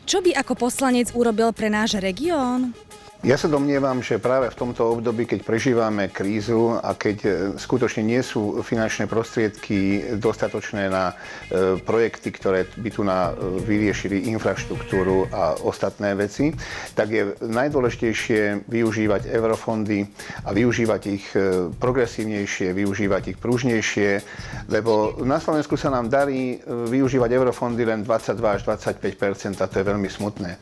Čo by ako poslanec urobil pre náš región? Ja sa domnievam, že práve v tomto období, keď prežívame krízu a keď skutočne nie sú finančné prostriedky dostatočné na projekty, ktoré by tu vyriešili infraštruktúru a ostatné veci, tak je najdôležitejšie využívať eurofondy a využívať ich progresívnejšie, využívať ich pružnejšie, lebo na Slovensku sa nám darí využívať eurofondy len 22 až 25%, a to je veľmi smutné.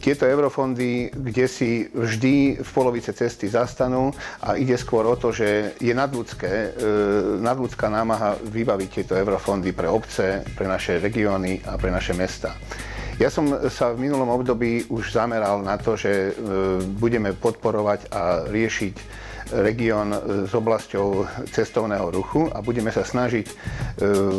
Tieto eurofondy, kde si vždy v polovice cesty zastanú a ide skôr o to, že je nadľudská námaha vybaviť tieto eurofondy pre obce, pre naše regióny a pre naše mestá. Ja som sa v minulom období už zameral na to, že budeme podporovať a riešiť región s oblasťou cestovného ruchu a budeme sa snažiť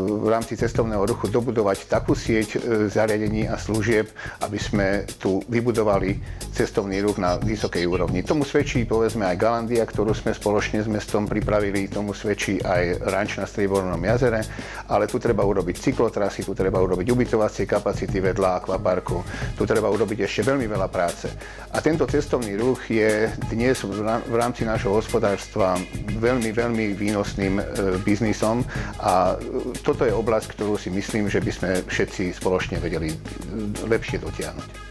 v rámci cestovného ruchu dobudovať takú sieť zariadení a služieb, aby sme tu vybudovali cestovný ruch na vysokej úrovni. Tomu svedčí povedzme aj Galandia, ktorú sme spoločne s mestom pripravili, tomu svedčí aj ranč na Striebornom jazere, ale tu treba urobiť cyklotrasy, tu treba urobiť ubytovacie kapacity vedľa akvaparku, tu treba urobiť ešte veľmi veľa práce. A tento cestovný ruch je dnes v rámci nášho hospodárstva veľmi, veľmi výnosným biznisom a toto je oblasť, ktorú si myslím, že by sme všetci spoločne vedeli lepšie dotiahnuť.